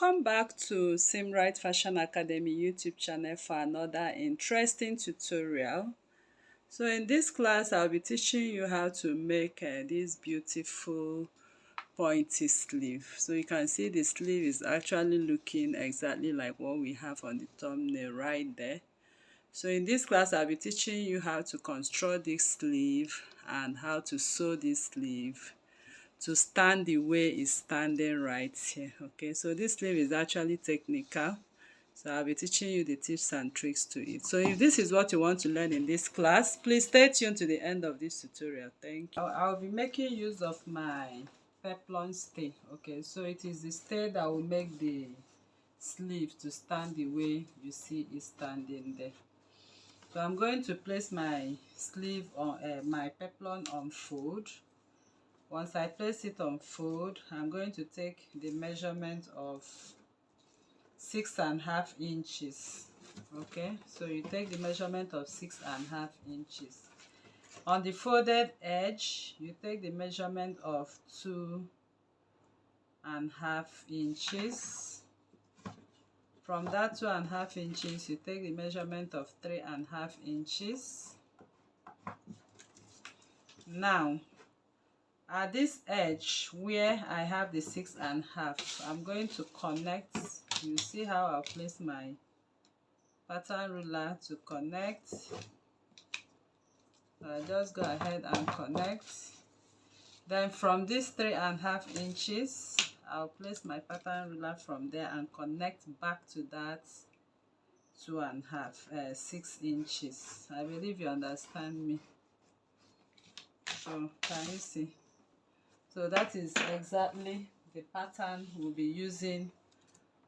Welcome back to Simright Fashion Academy YouTube channel for another interesting tutorial. So in this class I'll be teaching you how to make this beautiful pointy sleeve. So you can see the sleeve is actually looking exactly like what we have on the thumbnail right there. So in this class I'll be teaching you how to construct this sleeve and how to sew this sleeve to stand the way it's standing right here. Okay, so this sleeve is actually technical, so I'll be teaching you the tips and tricks to it. So if this is what you want to learn in this class, please stay tuned to the end of this tutorial. Thank you. I'll be making use of my peplum stay. Okay, so it is the stay that will make the sleeve to stand the way you see it standing there. So I'm going to place my sleeve on my peplum on fold. Once I place it on fold, I'm going to take the measurement of 6.5 inches. Okay, so you take the measurement of 6.5 inches. On the folded edge, you take the measurement of 2.5 inches. From that 2.5 inches, you take the measurement of 3.5 inches. Now, at this edge where I have the 6.5, I'm going to connect. You see how I'll place my pattern ruler to connect. So I just go ahead and connect. Then from this 3.5 inches, I'll place my pattern ruler from there and connect back to that 6 inches. I believe you understand me. So can you see? So that is exactly the pattern we'll be using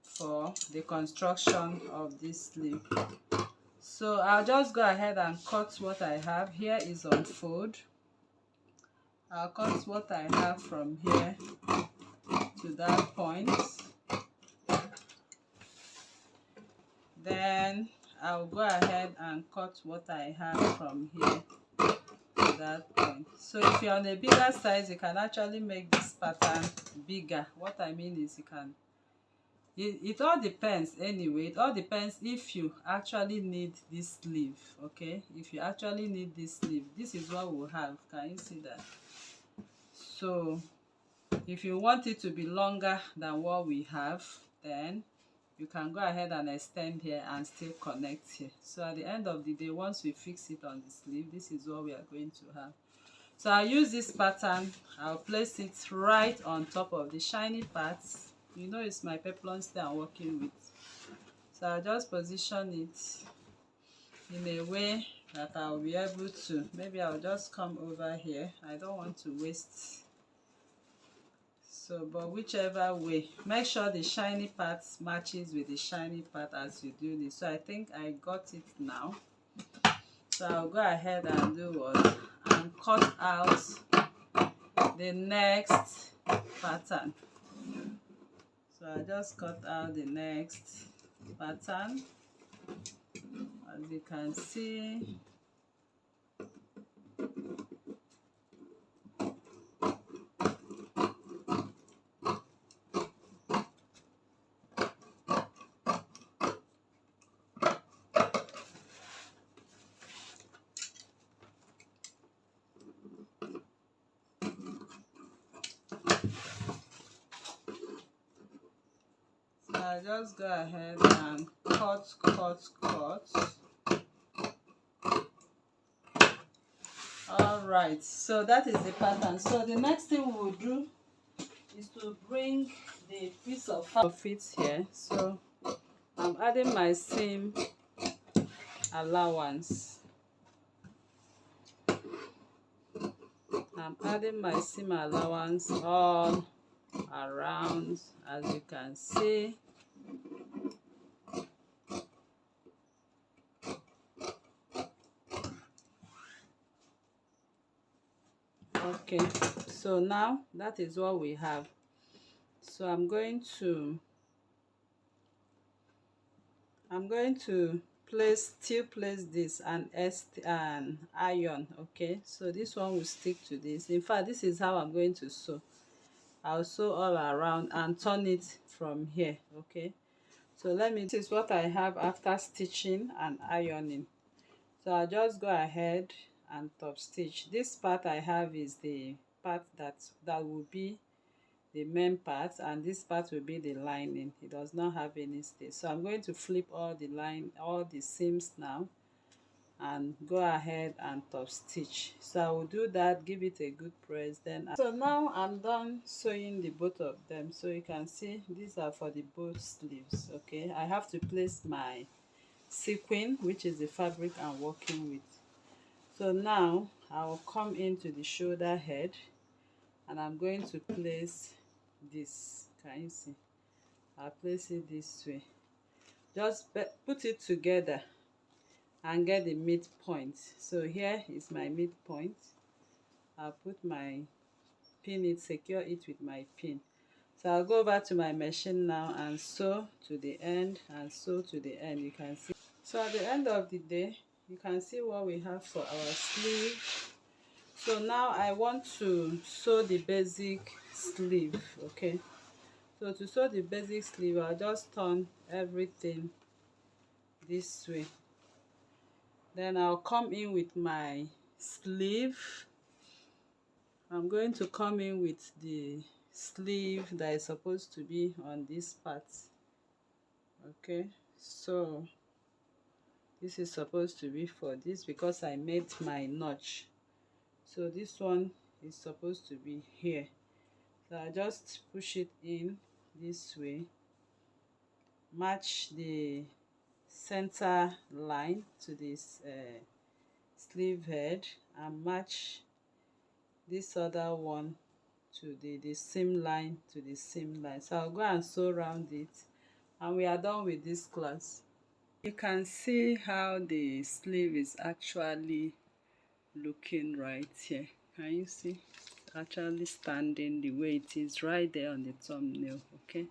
for the construction of this sleeve. So I'll just go ahead and cut what I have. Here is on fold. I'll cut what I have from here to that point. Then I'll go ahead and cut what I have from here to that point. So if you're on a bigger size, you can actually make this pattern bigger. What I mean is you can, it all depends anyway. It all depends if you actually need this sleeve. Okay, if you actually need this sleeve, this is what we'll have. Can you see that? So if you want it to be longer than what we have, then you can go ahead and extend here and still connect here. So at the end of the day, once we fix it on the sleeve, this is what we are going to have. So I'll use this pattern. I'll place it right on top of the shiny parts. You know it's my peplum stay I'm working with. So I'll just position it in a way that I'll be able to. Maybe I'll just come over here. I don't want to waste. So, but whichever way, make sure the shiny part matches with the shiny part as you do this. So I think I got it now. So I'll go ahead and do what? And cut out the next pattern. So I just cut out the next pattern. As you can see, I just go ahead and cut. All right, so that is the pattern. So the next thing we will do is to bring the piece of fabric here. So I'm adding my seam allowance. I'm adding my seam allowance all around, as you can see. Okay, so now that is what we have. So I'm going to still place this and iron. Okay, so this one will stick to this. In fact, this is how I'm going to sew. I'll sew all around and turn it from here. Okay, so this is what I have after stitching and ironing. So I'll just go ahead and top stitch. This part I have is the part that will be the main part, and this part will be the lining. It does not have any stitch, so I'm going to flip all the seams now and go ahead and top stitch. So I will do that, give it a good press, then so now I'm done sewing the both of them. So you can see these are for the both sleeves. Okay, I have to place my sequin, which is the fabric I'm working with. So now I'll come into the shoulder head and I'm going to place this. Can you see? I'll place it this way. Just put it together and get the midpoint. So here is my midpoint. I'll put my pin it, secure it with my pin. So I'll go over to my machine now and sew to the end and sew to the end. You can see. So at the end of the day, you can see what we have for our sleeve. So now I want to sew the basic sleeve. Okay, so to sew the basic sleeve, I'll just turn everything this way. Then I'll come in with my sleeve. I'm going to come in with the sleeve that is supposed to be on this part. Okay, so this is supposed to be for this because I made my notch. So this one is supposed to be here. So I just push it in this way, match the center line to this sleeve head, and match this other one to the seam line to the seam line. So I'll go and sew around it, and we are done with this class. You can see how the sleeve is actually looking right here. Can you see? It's actually standing the way it is right there on the thumbnail. Okay,